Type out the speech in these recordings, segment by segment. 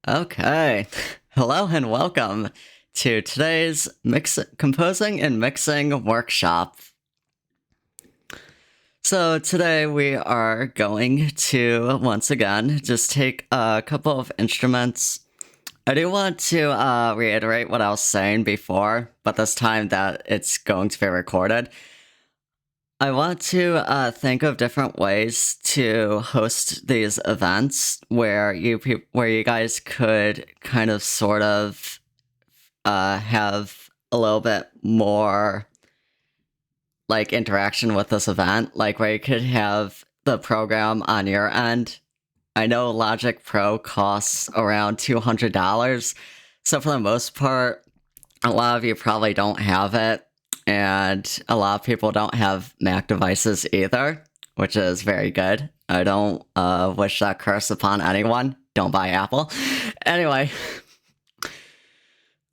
Okay. Hello and welcome to today's composing and mixing workshop. So today we are going to once again just take a couple of instruments. I do want to reiterate what I was saying before, but this time that it's going to be recorded. I want to think of different ways to host these events where you guys could kind of sort of have a little bit more like interaction with this event, like where you could have the program on your end. I know Logic Pro costs around $200, so for the most part, a lot of you probably don't have it, and a lot of people don't have Mac devices either, which is very good. I don't wish that curse upon anyone. Don't buy Apple. Anyway,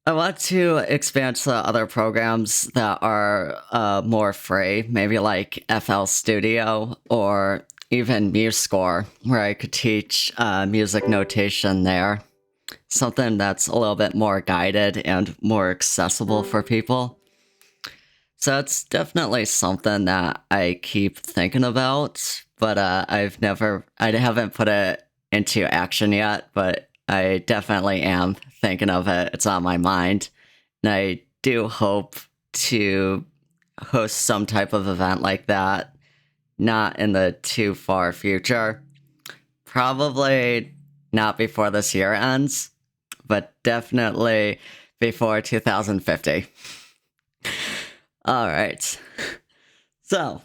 I want to expand to other programs that are more free, maybe like FL Studio or even MuseScore, where I could teach music notation there. Something that's a little bit more guided and more accessible for people. So it's definitely something that I keep thinking about, but I haven't put it into action yet, but I definitely am thinking of it. It's on my mind. And I do hope to host some type of event like that, not in the too far future. Probably not before this year ends, but definitely before 2050. All right. So,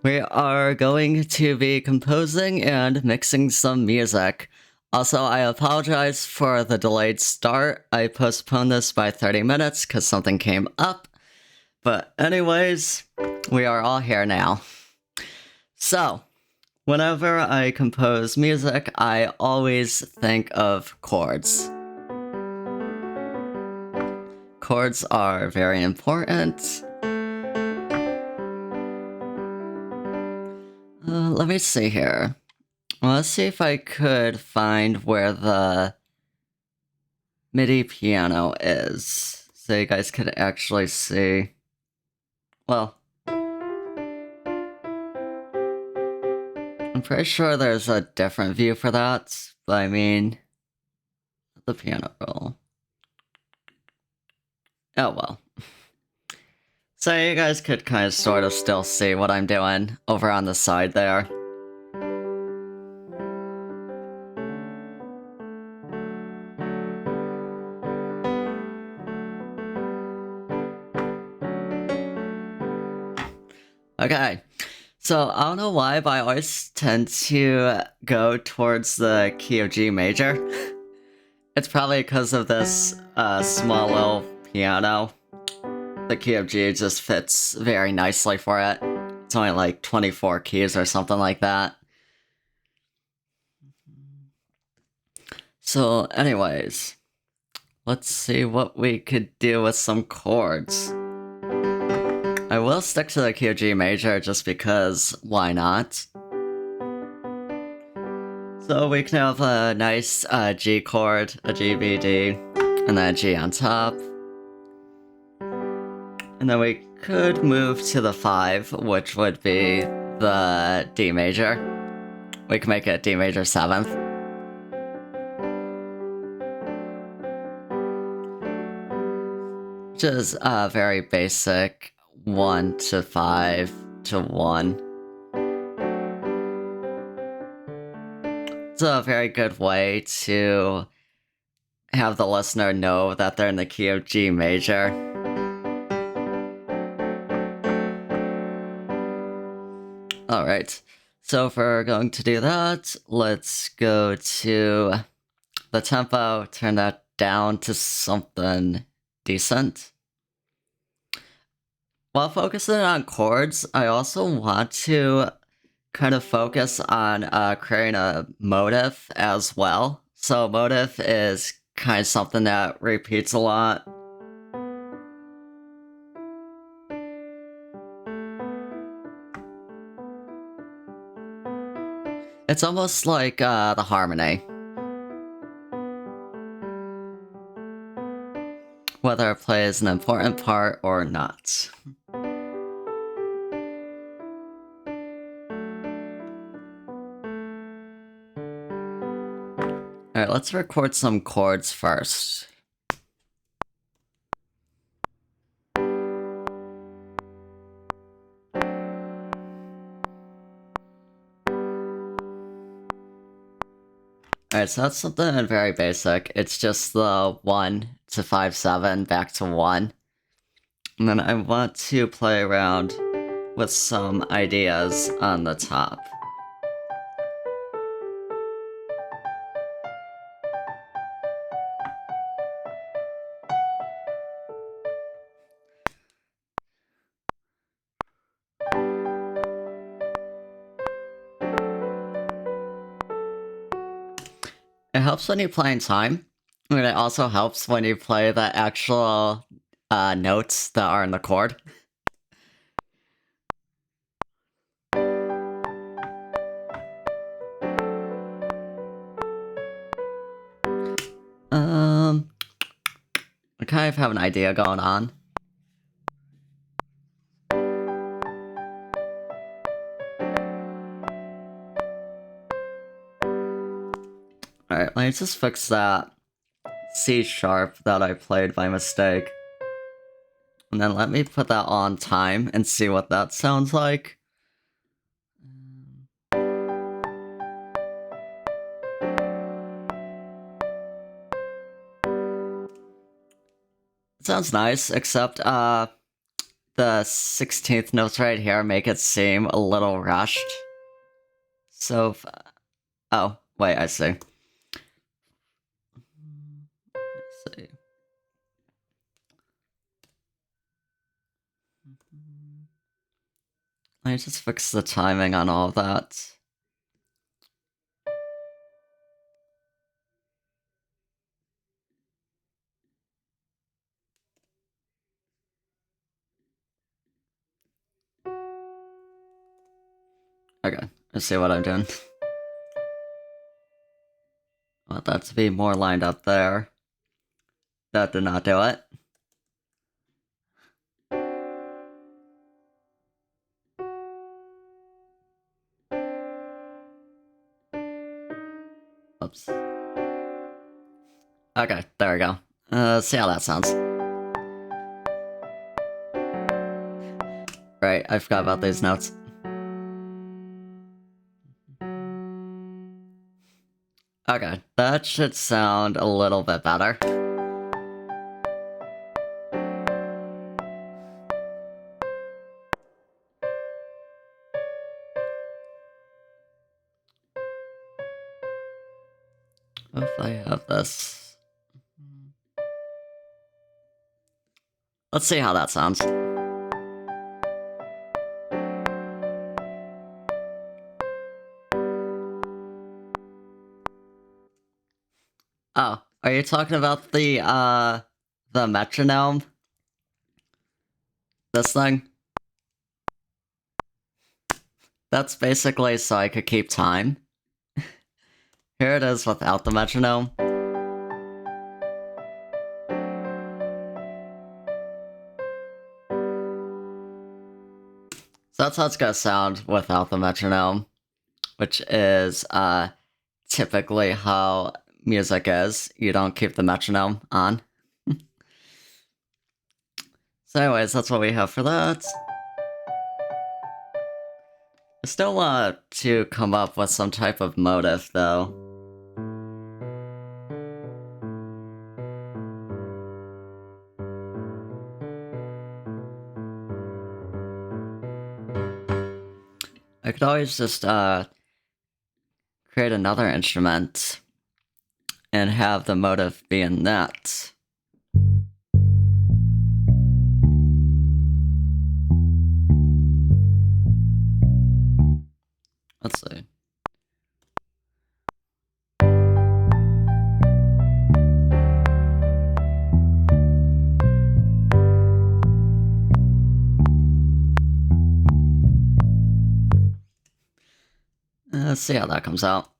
we are going to be composing and mixing some music. Also, I apologize for the delayed start. I postponed this by 30 minutes because something came up. But anyways, we are all here now. So, whenever I compose music, I always think of chords. Chords are very important. Let me see here. Let's see if I could find where the MIDI piano is, so you guys could actually see. Well, I'm pretty sure there's a different view for that, but I mean, the piano roll. Oh well. So you guys could kind of sort of still see what I'm doing over on the side there. Okay, so I don't know why, but I always tend to go towards the key of G major. It's probably because of this small little piano. The key of G just fits very nicely for it. It's only like 24 keys or something like that. So anyways, let's see what we could do with some chords. I will stick to the key of G major just because why not? So we can have a nice G chord, a G, B, D, and then a G on top. And then we could move to the 5, which would be the D major. We can make it D major 7th. Which is a very basic 1 to 5 to 1. It's a very good way to have the listener know that they're in the key of G major. Alright, so if we're going to do that, let's go to the tempo, turn that down to something decent. While focusing on chords, I also want to kind of focus on creating a motive as well. So motive is kind of something that repeats a lot. It's almost like the harmony. whether it plays an important part or not. Alright, let's record some chords first. Alright, so that's something very basic. It's just the 1 to 5, 7 back to 1. And then I want to play around with some ideas on the top. It helps when you play in time, and it also helps when you play the actual notes that are in the chord. I kind of have an idea going on. Alright, let me just fix that C sharp that I played by mistake. And then let me put that on time and see what that sounds like. It sounds nice, except the 16th notes right here make it seem a little rushed. So, oh, wait, I see. Let's see. Let me just fix the timing on all of that. Okay, let's see what I'm doing. I want that to be more lined up there. That did not do it. Oops. Okay, there we go. See how that sounds. Right, I forgot about these notes. Okay, that should sound a little bit better. If I have this. Let's see how that sounds. Oh, are you talking about the metronome? This thing? That's basically so I could keep time. Here it is without the metronome. So that's how it's gonna sound without the metronome, which is typically how music is. You don't keep the metronome on. So anyways, that's what we have for that. I still want to come up with some type of motive, though. I could always just create another instrument and have the motive be in that. Let's see. Let's see how that comes out.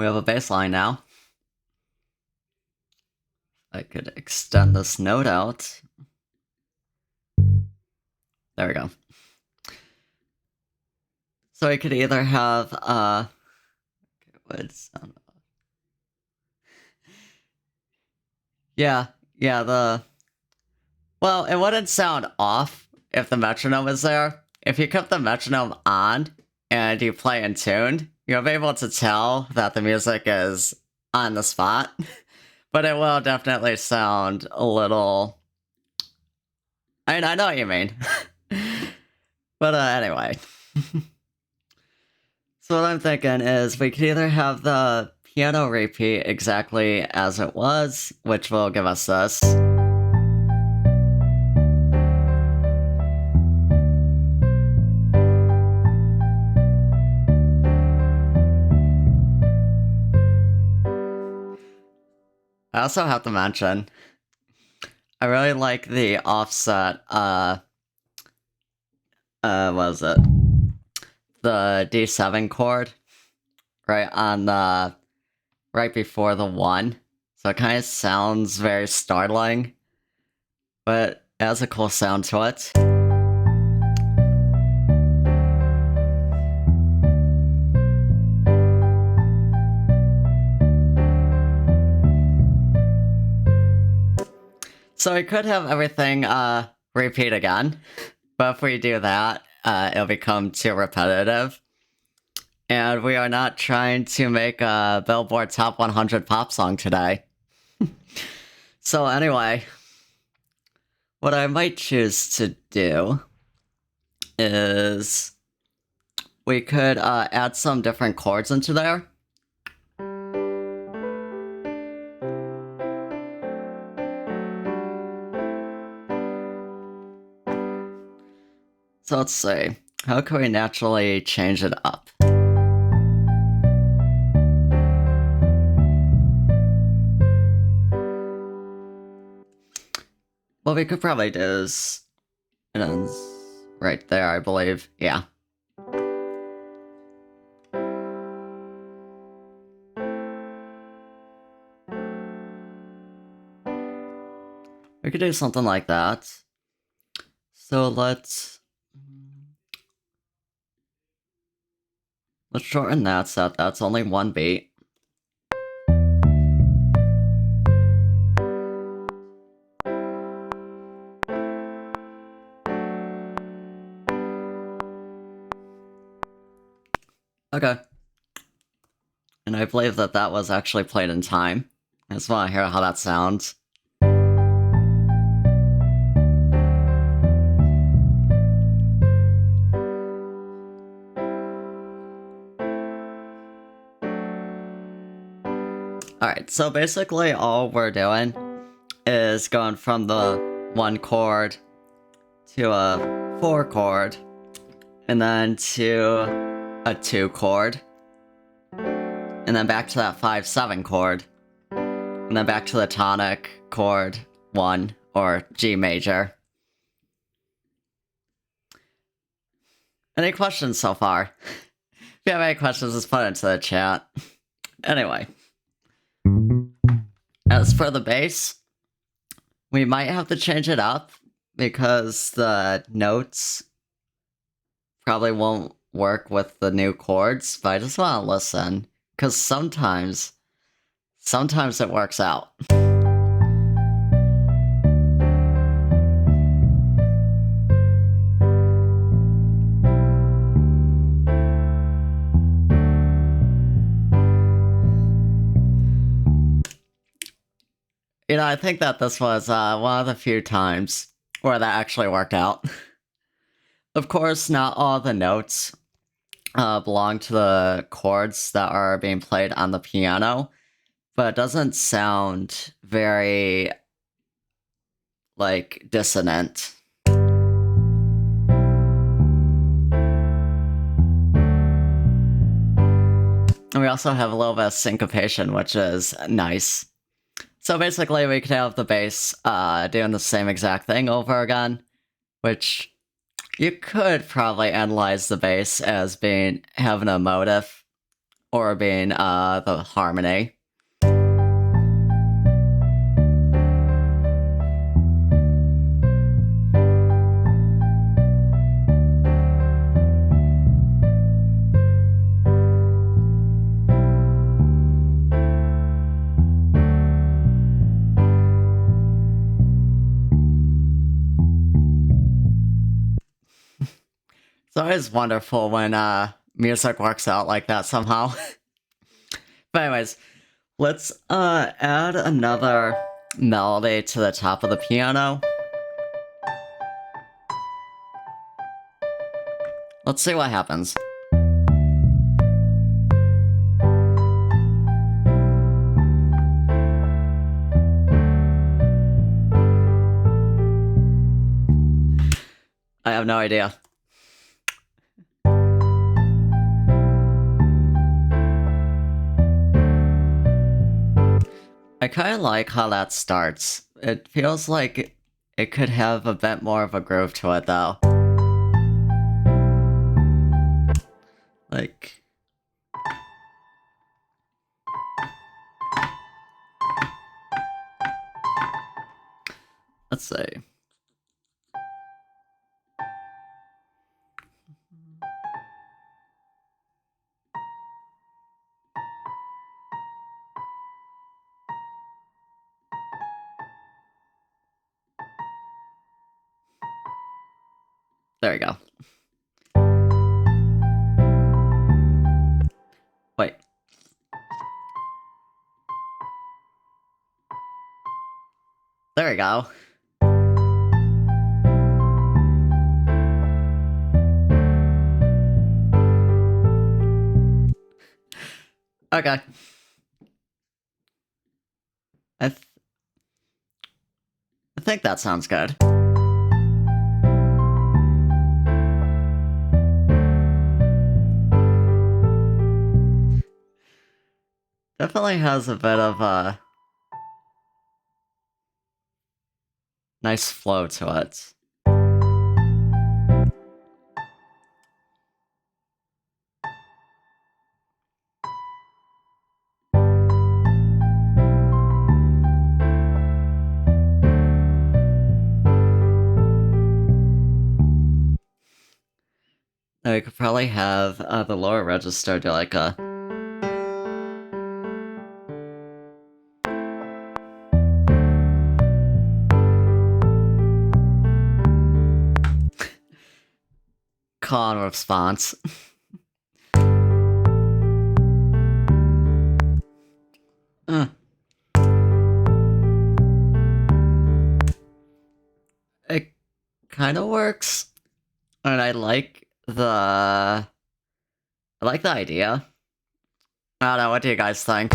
we have a bass line now. I could extend this note out. There we go. So we could either have, yeah, well, it wouldn't sound off if the metronome is there. If you kept the metronome on and you play in tune, you'll be able to tell that the music is on the spot. But it will definitely sound a little... I mean, I know what you mean. But anyway. So what I'm thinking is we could either have the piano repeat exactly as it was, which will give us this. I also have to mention, I really like the offset, what is it? The D7 chord, right on the, right before the 1. So it kind of sounds very startling, but it has a cool sound to it. So we could have everything repeat again, but if we do that, it'll become too repetitive. And we are not trying to make a Billboard Top 100 pop song today. So anyway, what I might choose to do is we could add some different chords into there. So let's see, how can we naturally change it up? What we could probably do is, it ends right there, I believe, yeah. We could do something like that. So let's shorten that so that's only 1 beat. Okay. And I believe that that was actually played in time. I just want to hear how that sounds. Alright, so basically all we're doing is going from the 1 chord to a 4 chord, and then to a 2 chord, and then back to that 5-7 chord, and then back to the tonic chord 1, or G major. Any questions so far? If you have any questions, just put it into the chat. Anyway. As for the bass, we might have to change it up because the notes probably won't work with the new chords, but I just want to listen, because sometimes it works out. You know, I think that this was one of the few times where that actually worked out. Of course, not all the notes belong to the chords that are being played on the piano, but it doesn't sound very, like, dissonant. And we also have a little bit of syncopation, which is nice. So basically, we could have the bass doing the same exact thing over again, which you could probably analyze the bass as having a motive, or being the harmony. It's always wonderful when music works out like that somehow. But anyways, let's add another melody to the top of the piano. Let's see what happens. I have no idea. I kind of like how that starts. It feels like it could have a bit more of a groove to it, though. Like... Let's see. There we go. Wait. There we go. Okay. I think that sounds good. Definitely has a bit of a nice flow to it. Now we could probably have the lower register do like a... call and response. It kind of works, and I like the idea. I don't know, what do you guys think?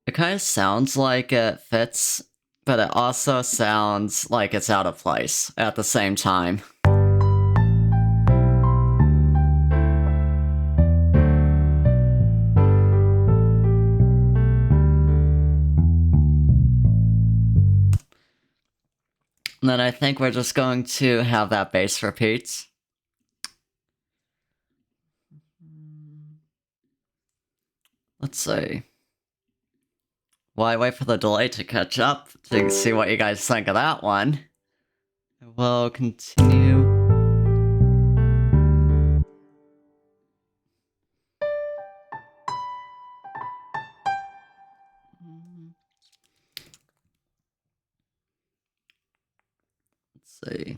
It kind of sounds like it fits, but it also sounds like it's out of place at the same time. And then I think we're just going to have that bass repeat. Let's see. While I wait for the delay to catch up to see what you guys think of that one, I will continue. Let's see.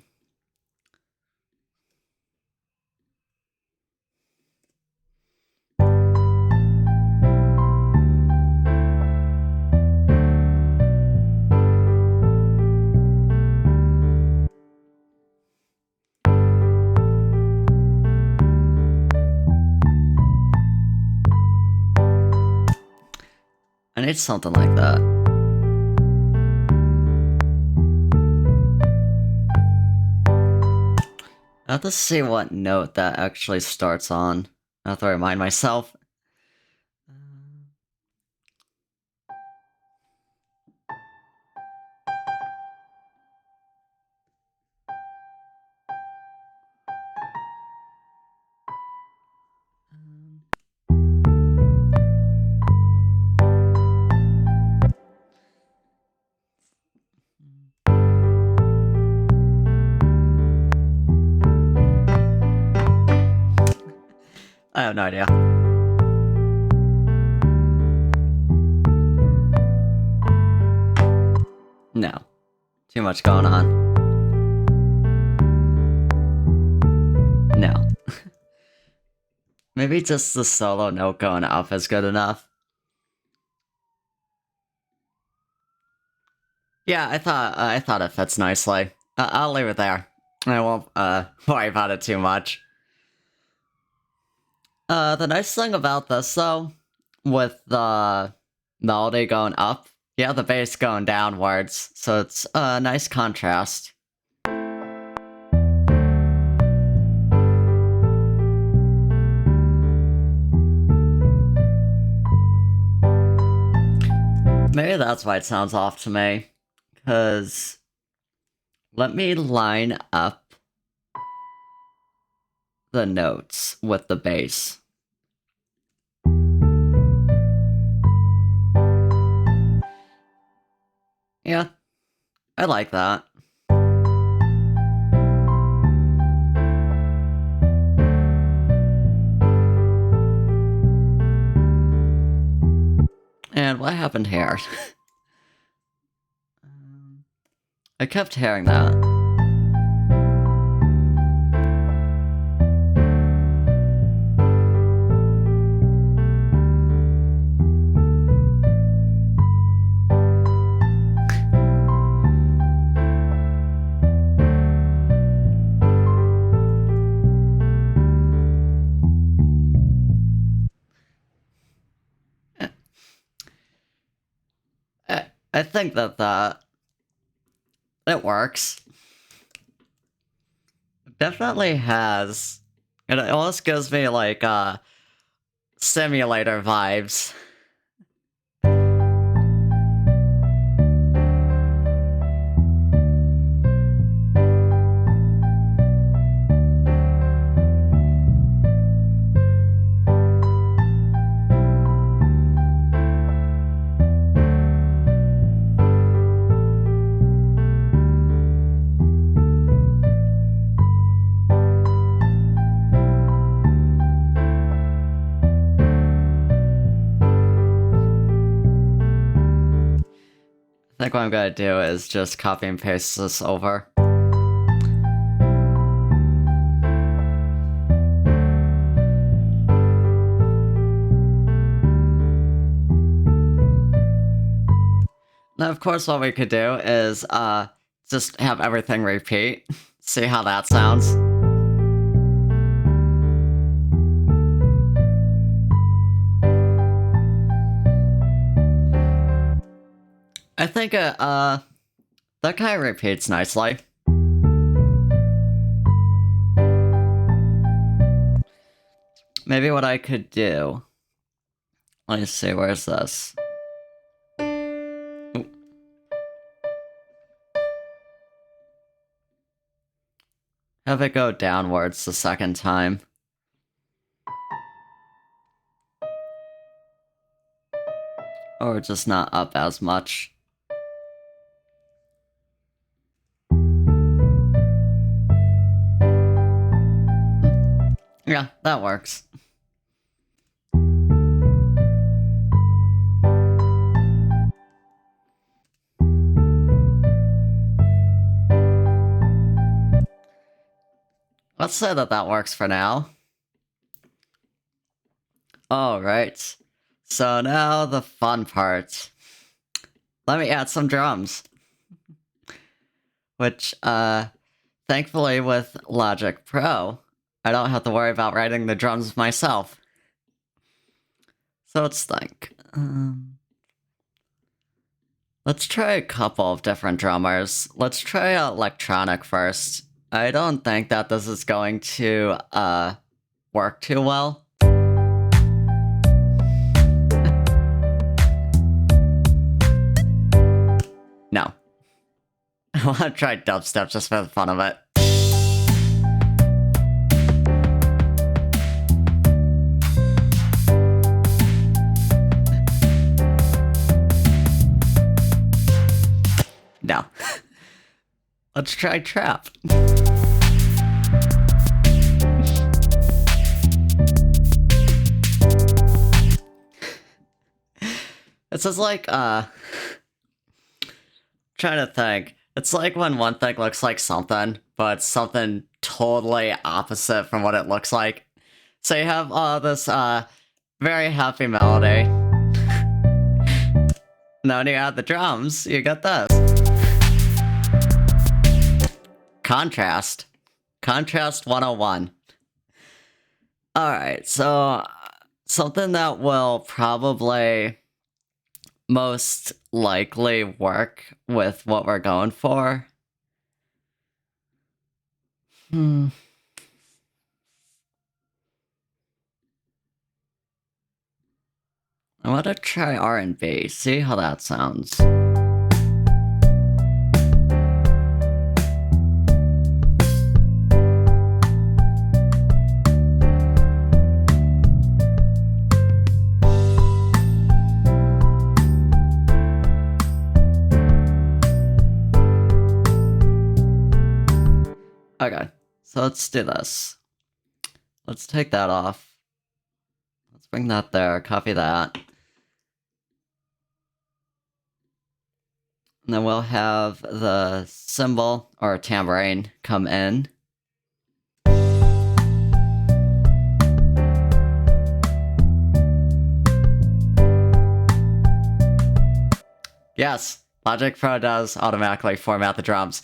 I need something like that. I have to see what note that actually starts on. I have to remind myself. have no idea. No. Too much going on. No. Maybe just the solo note going up is good enough. Yeah, I thought it fits nicely. I'll leave it there. I won't worry about it too much. The nice thing about this, though, with the melody going up, yeah, the bass going downwards, so it's a nice contrast. Maybe that's why it sounds off to me, because let me line up the notes with the bass. Yeah, I like that. And what happened here? I kept hearing that. I think that it works. It definitely has. It almost gives me like simulator vibes. I think what I'm gonna do is just copy and paste this over. Now, of course, what we could do is just have everything repeat. See how that sounds. I think that kind of repeats nicely. Maybe what I could do... Let me see, where's this? Ooh. Have it go downwards the second time. Or just not up as much. Yeah, that works. Let's say that works for now. Alright. So now the fun part. Let me add some drums. Which, thankfully with Logic Pro, I don't have to worry about writing the drums myself. So let's think. Let's try a couple of different drummers. Let's try electronic first. I don't think that this is going to work too well. No. I want to try dubstep just for the fun of it. No. Let's try trap. It's just like, trying to think. It's like when one thing looks like something, but it's something totally opposite from what it looks like. So you have this very happy melody. Now when you add the drums, you get this. Contrast. Contrast 101. Alright, so something that will probably most likely work with what we're going for. I want to try R&B, see how that sounds. Okay, so let's do this. Let's take that off. Let's bring that there, copy that. And then we'll have the cymbal or tambourine come in. Yes, Logic Pro does automatically format the drums.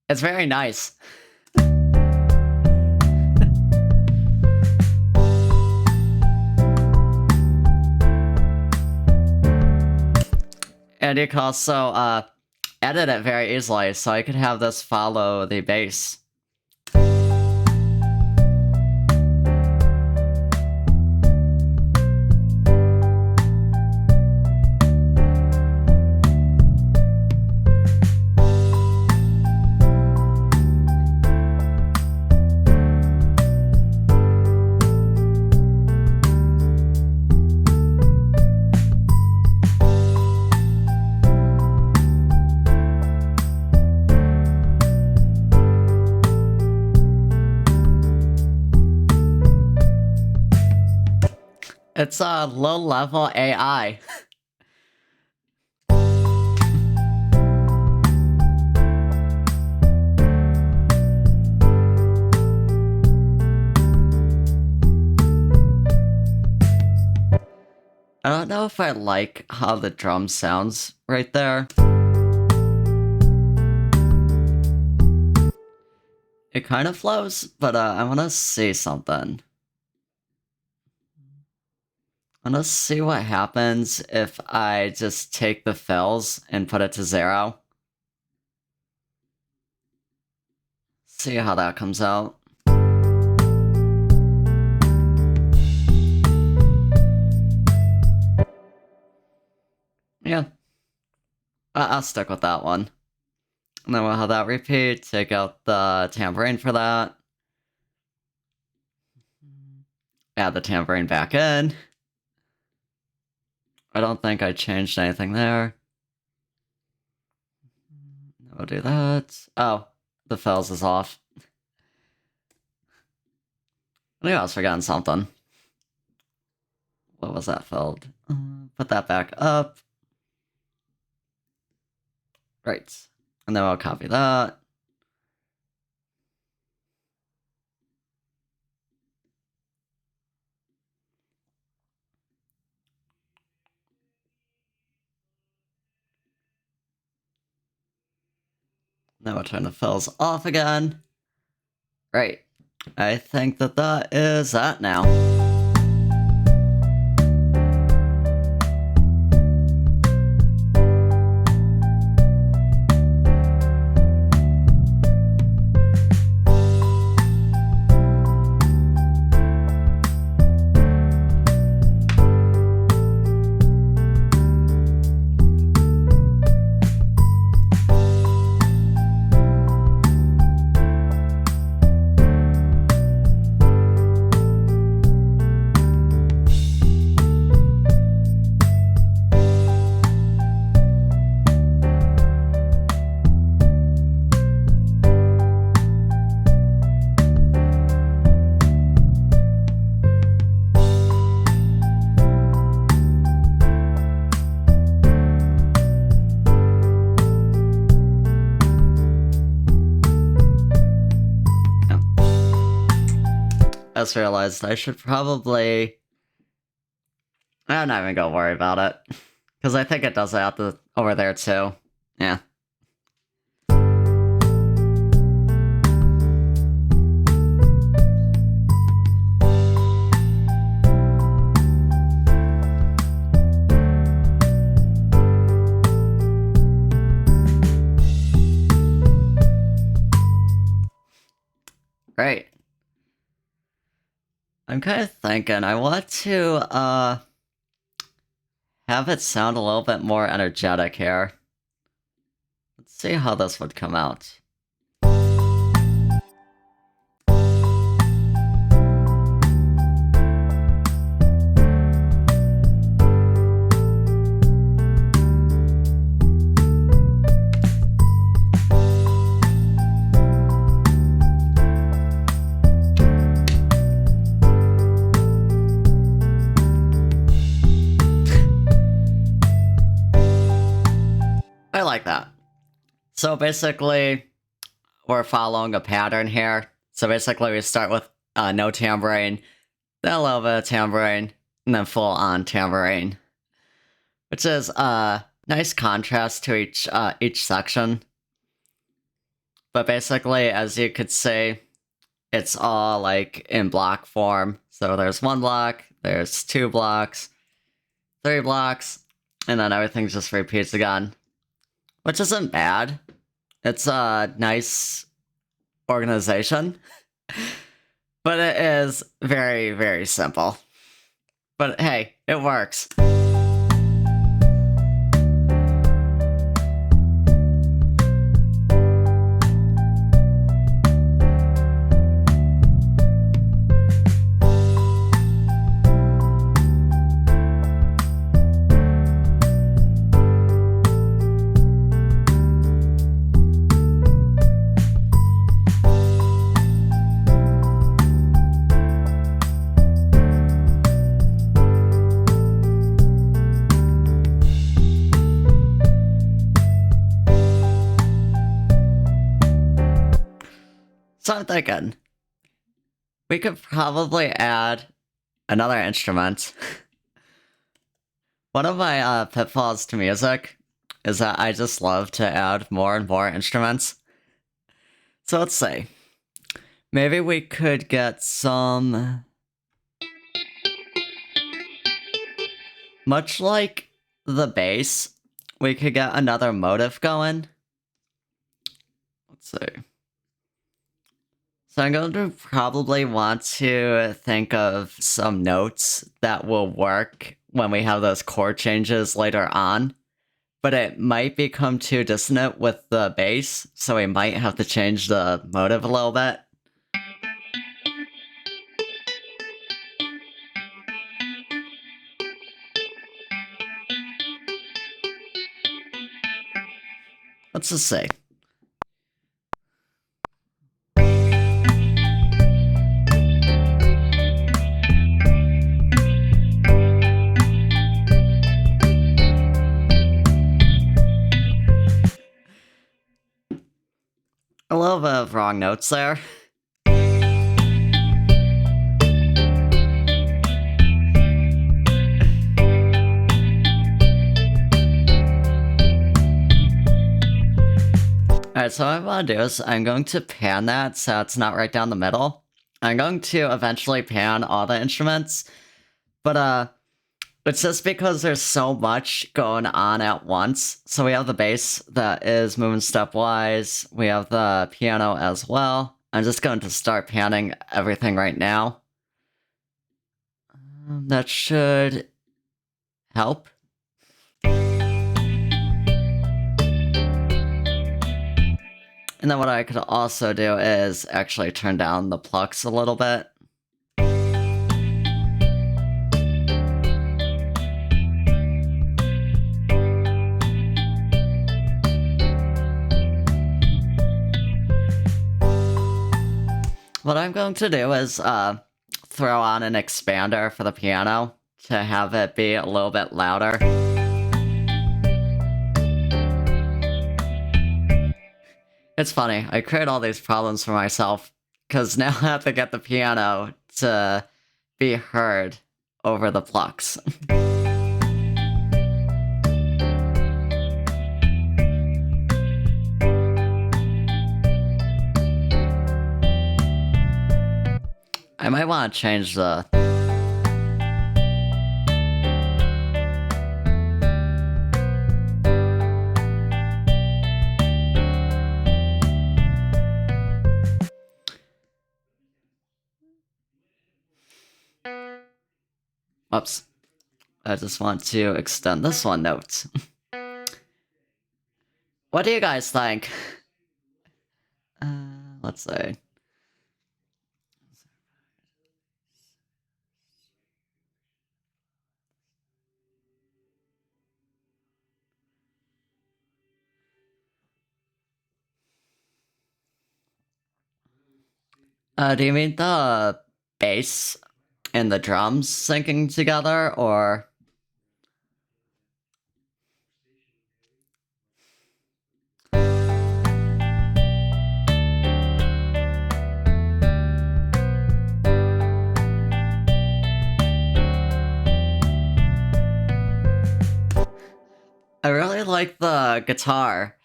It's very nice. And you can also edit it very easily, so I could have this follow the bass. It's a low-level AI. I don't know if I like how the drum sounds right there. It kind of flows, but I want to see something. I want to see what happens if I just take the fills and put it to 0. See how that comes out. Yeah. I'll stick with that one. And then we'll have that repeat, take out the tambourine for that. Add the tambourine back in. I don't think I changed anything there. I'll do that. Oh, the fills is off. I knew I was forgetting something. What was that filled? Put that back up. Right. And then I'll copy that. Now we'll turn the fills off again. Right. I think that is that now. just realized I should probably... I'm not even gonna worry about it. Because I think it does that over there too. Yeah. Great. I'm kind of thinking I want to, have it sound a little bit more energetic here. Let's see how this would come out. I like that. So basically, we're following a pattern here. So basically, we start with no tambourine, then a little bit of tambourine, and then full on tambourine, which is a nice contrast to each section. But basically, as you could see, it's all like in block form. So there's 1 block, there's 2 blocks, 3 blocks, and then everything just repeats again. Which isn't bad. It's a nice organization. But it is very, very simple. But hey, it works. So I'm thinking, we could probably add another instrument. One of my pitfalls to music is that I just love to add more and more instruments. So let's see. Maybe we could get some... Much like the bass, we could get another motive going. Let's see. So I'm going to probably want to think of some notes that will work when we have those chord changes later on. But it might become too dissonant with the bass, so we might have to change the motive a little bit. Let's just see. A little bit of wrong notes there. Alright, so what I want to do is I'm going to pan that so it's not right down the middle. I'm going to eventually pan all the instruments, but it's just because there's so much going on at once. So we have the bass that is moving stepwise. We have the piano as well. I'm just going to start panning everything right now. That should help. And then what I could also do is actually turn down the plucks a little bit. What I'm going to do is throw on an expander for the piano to have it be a little bit louder. It's funny, I create all these problems for myself because now I have to get the piano to be heard over the plucks. I might want to change the... Whoops. I just want to extend this one note. What do you guys think? Let's see. Do you mean the bass and the drums syncing together, or... I really like the guitar,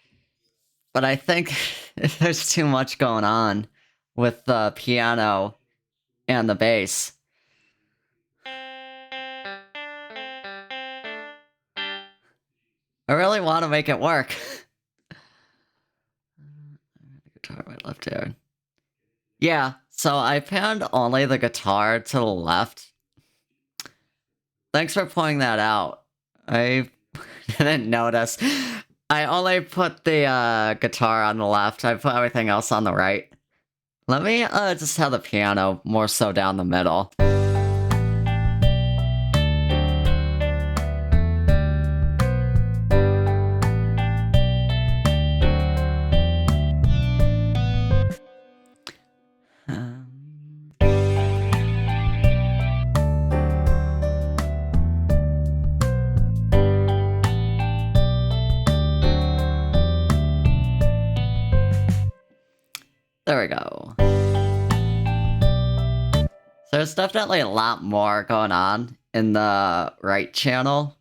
but I think there's too much going on with the piano and the bass. I really want to make it work. The guitar right left here. Yeah, so I panned only the guitar to the left. Thanks for pointing that out. I didn't notice. I only put the guitar on the left. I put everything else on the right. Let me just have the piano more so down the middle. There we go. There's definitely a lot more going on in the right channel.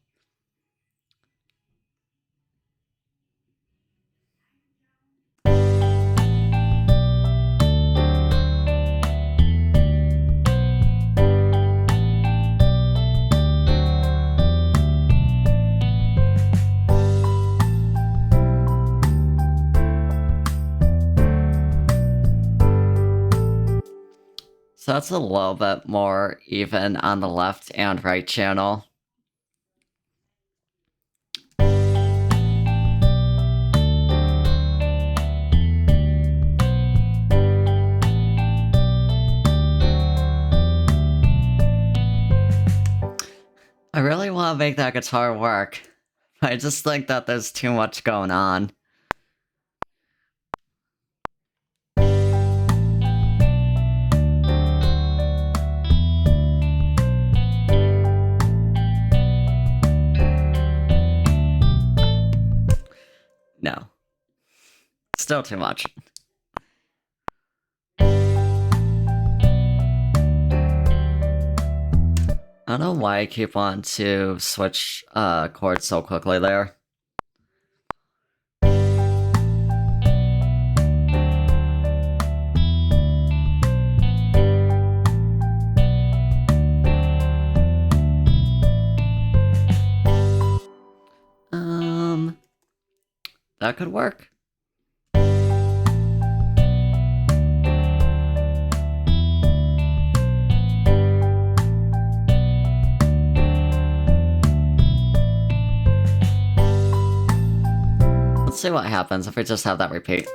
So that's a little bit more even on the left and right channel. I really want to make that guitar work. I just think that there's too much going on. No. Still too much. I don't know why I keep wanting to switch chords so quickly there. That could work. Let's see what happens if we just have that repeat.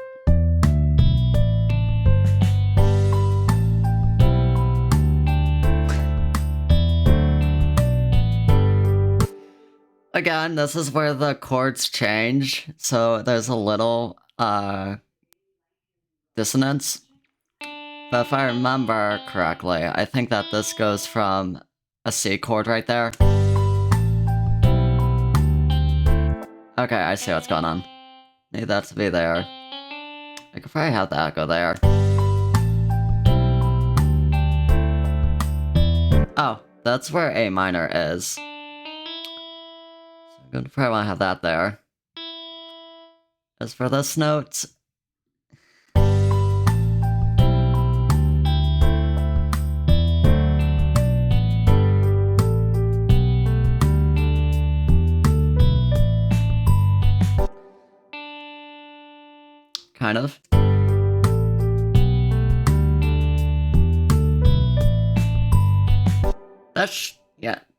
Again, this is where the chords change, so there's a little dissonance. But if I remember correctly, I think that this goes from a C chord right there. Okay, I see what's going on. Need that to be there. I could probably have that go there. Oh, that's where A minor is. So I'm gonna probably want to have that there. As for this note, kind of.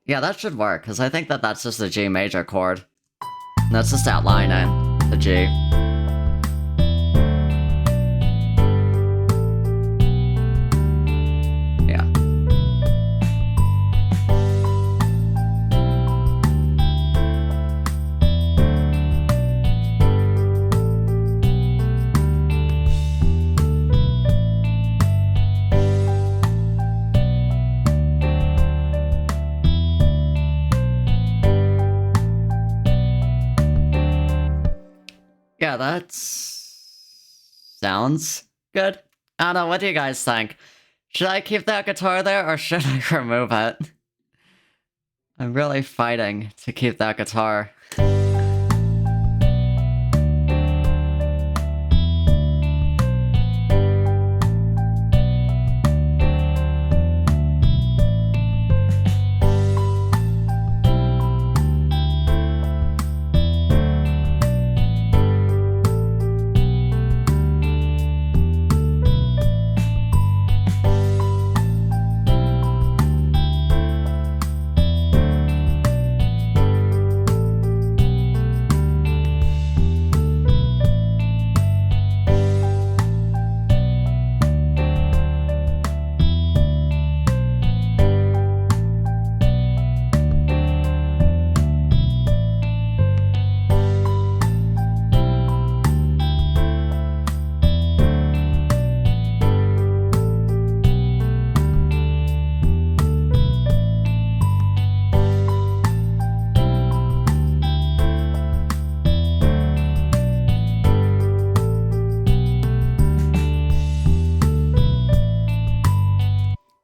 Yeah, that should work, because I think that that's just a G major chord. And that's just outlining the G. Yeah. Yeah, that sounds good. I don't know, what do you guys think? Should I keep that guitar there, or should I remove it? I'm really fighting to keep that guitar.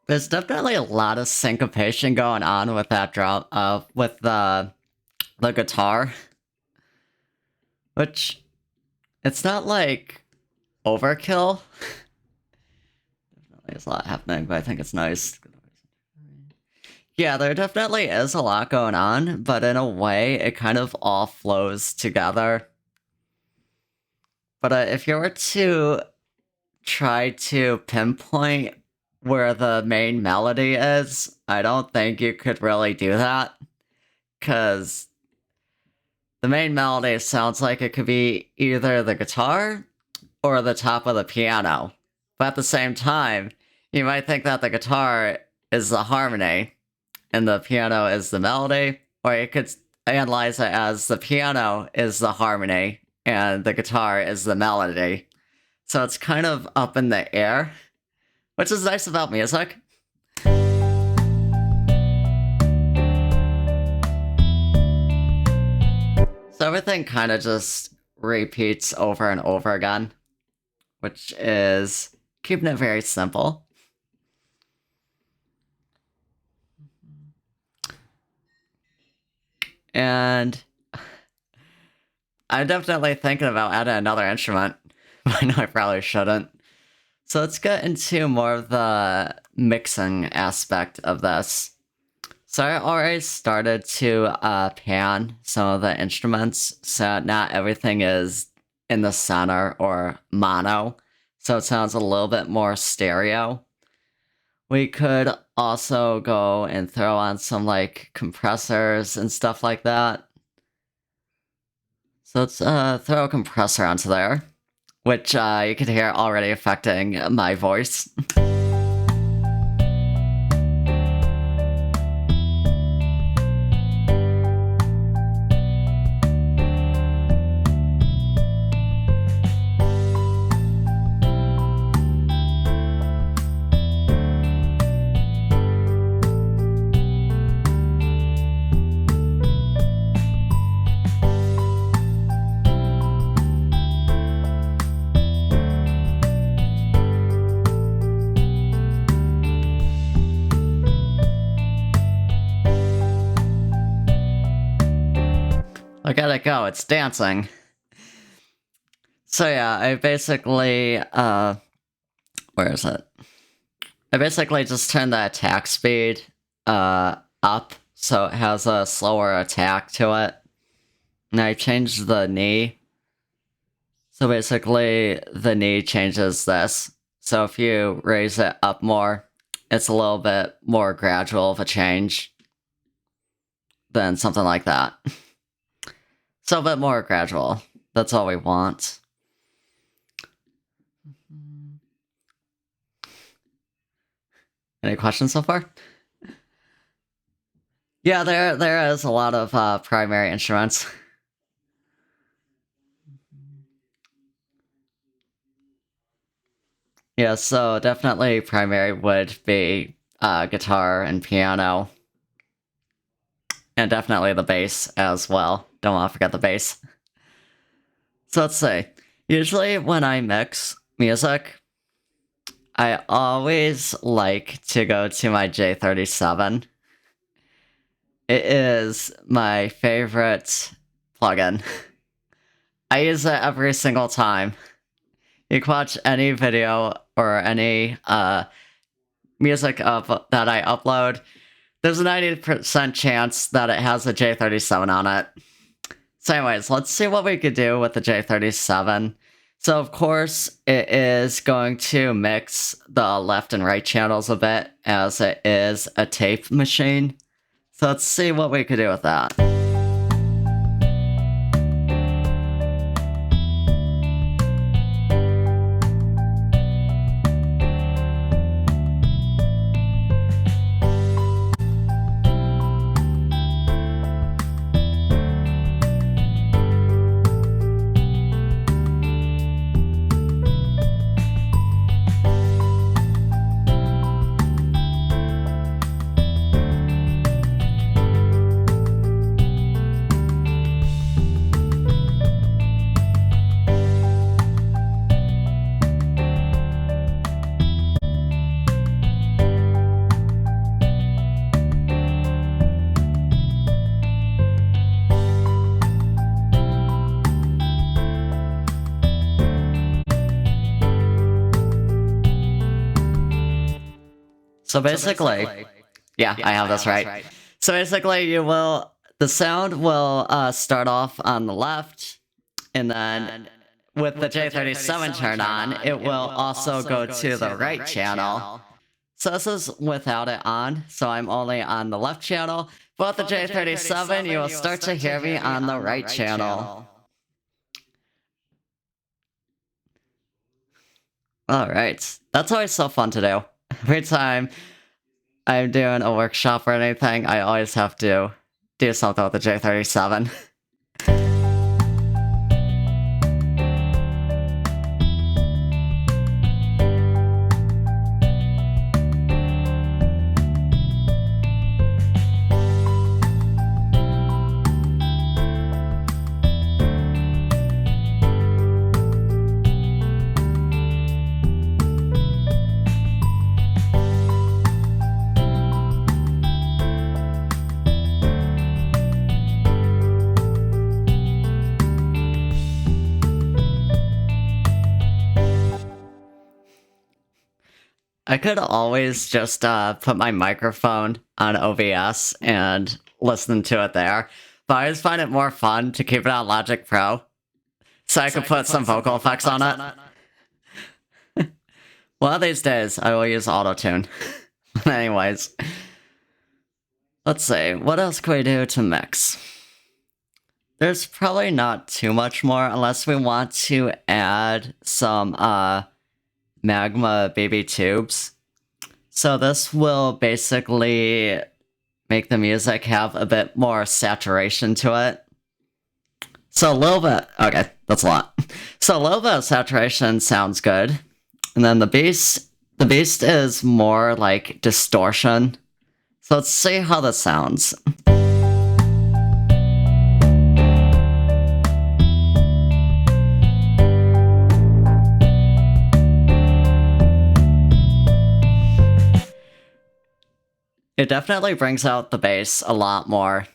There's definitely a lot of syncopation going on with that drum, with the guitar. Which, it's not like overkill. Definitely there's a lot happening, but I think it's nice. Yeah, there definitely is a lot going on, but in a way, it kind of all flows together. But if you were to try to pinpoint where the main melody is, I don't think you could really do that. Because the main melody sounds like it could be either the guitar or the top of the piano. But at the same time, you might think that the guitar is the harmony and the piano is the melody, or you could analyze it as the piano is the harmony and the guitar is the melody. So it's kind of up in the air, which is nice about music. So everything kind of just repeats over and over again, which is keeping it very simple. And I'm definitely thinking about adding another instrument. I know I probably shouldn't. So let's get into more of the mixing aspect of this. So I already started to pan some of the instruments, so not everything is in the center or mono, so it sounds a little bit more stereo. We could also go and throw on some like compressors and stuff like that. So let's throw a compressor onto there, which you can hear already affecting my voice. I gotta go, it's dancing. So yeah, I basically, where is it? I basically just turned the attack speed, up, so it has a slower attack to it. And I changed the knee. So basically, the knee changes this. So if you raise it up more, it's a little bit more gradual of a change than something like that. So a bit more gradual. That's all we want. Any questions so far? Yeah, there is a lot of primary instruments. Yeah, so definitely primary would be guitar and piano. And definitely the bass as well. Don't want to forget the bass. So let's see. Usually when I mix music, I always like to go to my J37. It is my favorite plugin. I use it every single time. You can watch any video or any music that I upload. There's a 90% chance that it has a J37 on it. So anyways, let's see what we could do with the J37. So of course, it is going to mix the left and right channels a bit, as it is a tape machine. So let's see what we could do with that. So basically, yeah, I have this right. So basically, the sound will start off on the left, and then with the J37 turned on, it will also go to the right channel. So this is without it on, so I'm only on the left channel. But with the J37, you will start to hear me on the right channel. Alright, that's always so fun to do. Every time I'm doing a workshop or anything, I always have to do something with the J37. I could always just put my microphone on OBS and listen to it there, but I just find it more fun to keep it on Logic Pro, so I could put some vocal effects on it. One of these days, I will use Auto-Tune. Anyways, let's see, what else can we do to mix? There's probably not too much more, unless we want to add some Magma baby tubes. So this will basically make the music have a bit more saturation to it. So a little bit, okay, that's a lot. So a little bit of saturation sounds good. And then the beast is more like distortion. So let's see how this sounds. It definitely brings out the bass a lot more.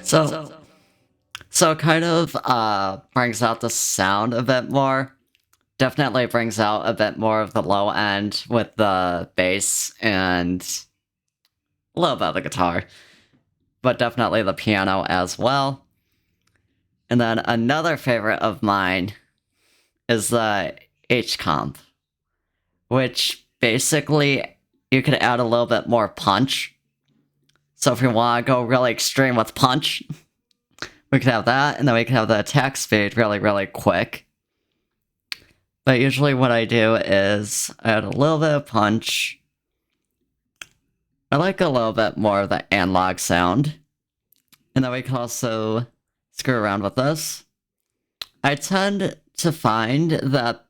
So, so it kind of brings out the sound a bit more. Definitely brings out a bit more of the low end with the bass and a little bit of the guitar, but definitely the piano as well. And then another favorite of mine is the H-Comp, which basically you could add a little bit more punch. So if you want to go really extreme with punch, we could have that, and then we could have the attack speed really, really quick. But usually what I do is add a little bit of punch. I like a little bit more of the analog sound. And then we can also screw around with this. I tend to find that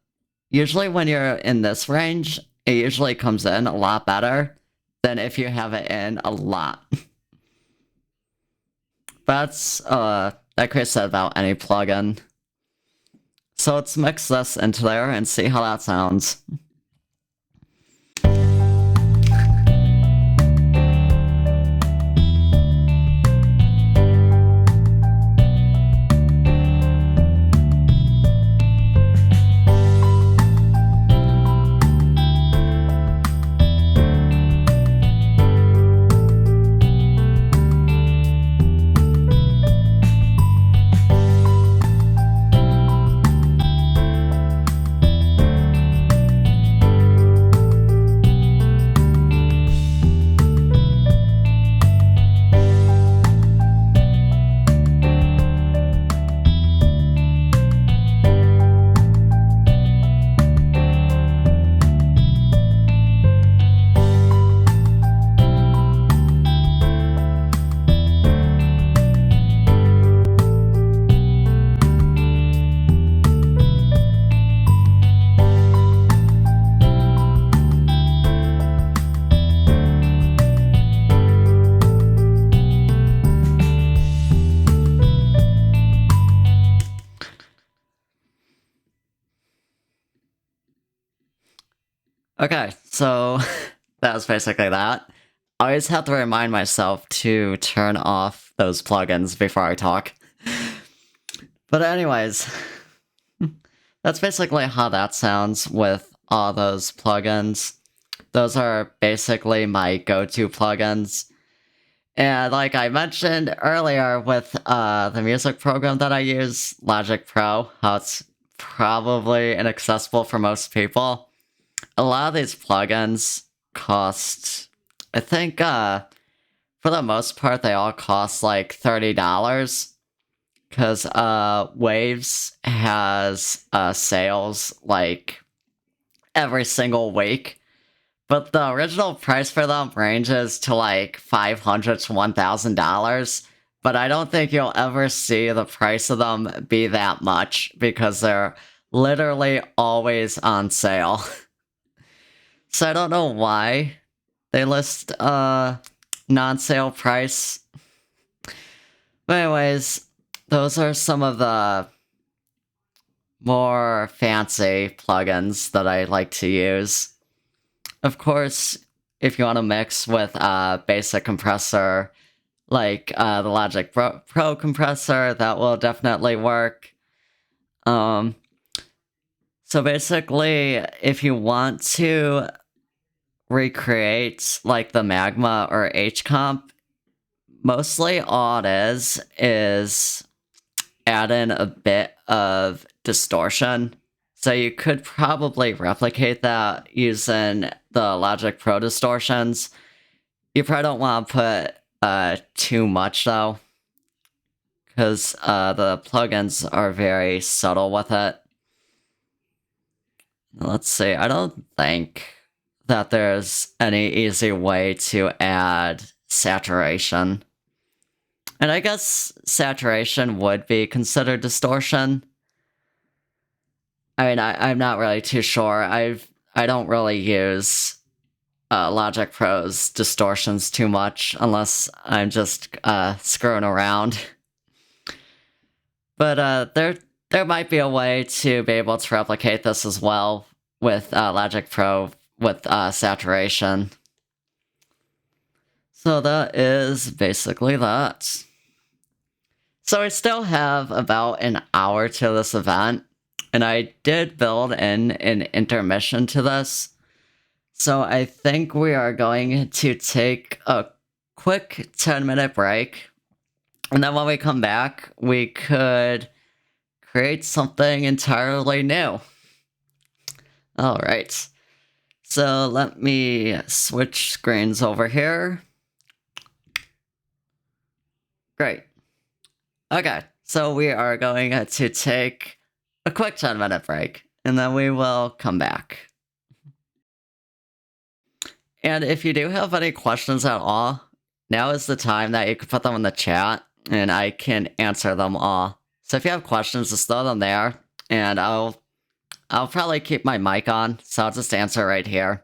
usually when you're in this range, it usually comes in a lot better than if you have it in a lot. That's, that could be said about any plugin. So let's mix this into there and see how that sounds. Okay, so that was basically that. I always have to remind myself to turn off those plugins before I talk. But anyways, that's basically how that sounds with all those plugins. Those are basically my go-to plugins. And like I mentioned earlier with the music program that I use, Logic Pro, how it's probably inaccessible for most people. A lot of these plugins cost, I think, for the most part, they all cost like $30. Because Waves has sales like every single week. But the original price for them ranges to like $500 to $1,000. But I don't think you'll ever see the price of them be that much because they're literally always on sale. So I don't know why they list non-sale price. But anyways, those are some of the more fancy plugins that I like to use. Of course, if you want to mix with a basic compressor, like the Logic Pro compressor, that will definitely work. So basically, if you want to recreate like the Magma or H-Comp, mostly all it is add in a bit of distortion. So you could probably replicate that using the Logic Pro distortions. You probably don't want to put too much though, because the plugins are very subtle with it. Let's see, I don't think that there's any easy way to add saturation. And I guess saturation would be considered distortion. I mean, I'm not really too sure. I don't really use Logic Pro's distortions too much unless I'm just screwing around. But there might be a way to be able to replicate this as well with Logic Pro with saturation. So that is basically that. So I still have about an hour to this event, and I did build in an intermission to this. So I think we are going to take a quick 10-minute break. And then when we come back, we could create something entirely new. All right. So let me switch screens over here. Great. Okay. So we are going to take a quick 10-minute break, and then we will come back. And if you do have any questions at all, now is the time that you can put them in the chat, and I can answer them all. So if you have questions, just throw them there, and I'll probably keep my mic on, so I'll just answer right here.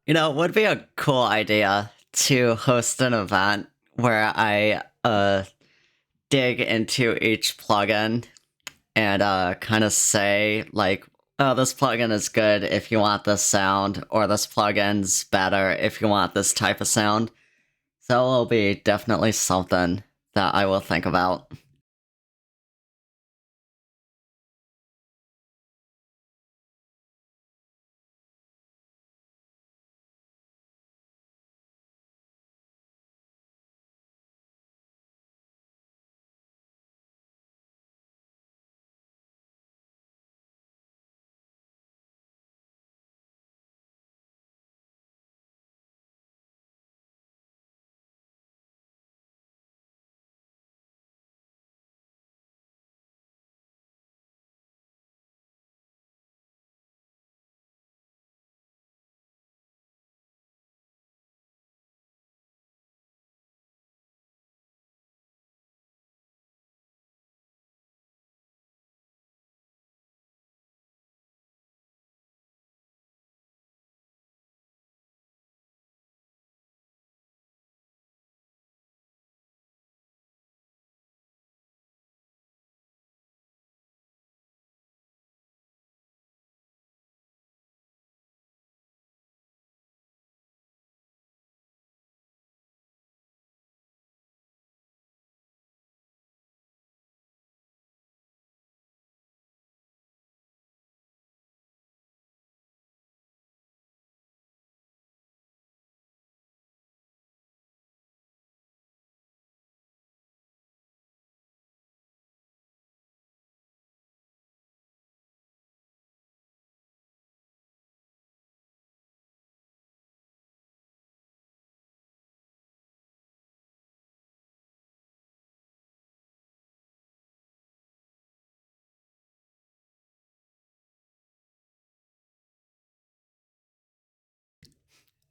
You know, it would be a cool idea to host an event where I dig into each plugin and kind of say like, oh, this plugin is good if you want this sound, or this plugin's better if you want this type of sound. So it'll be definitely something that I will think about.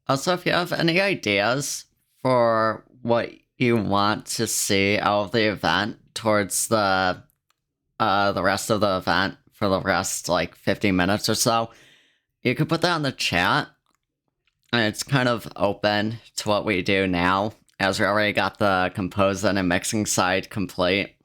Also, if you have any ideas for what you want to see out of the event towards the rest of the event for the rest like 50 minutes or so, you could put that in the chat. And it's kind of open to what we do now, as we already got the composing and mixing side complete.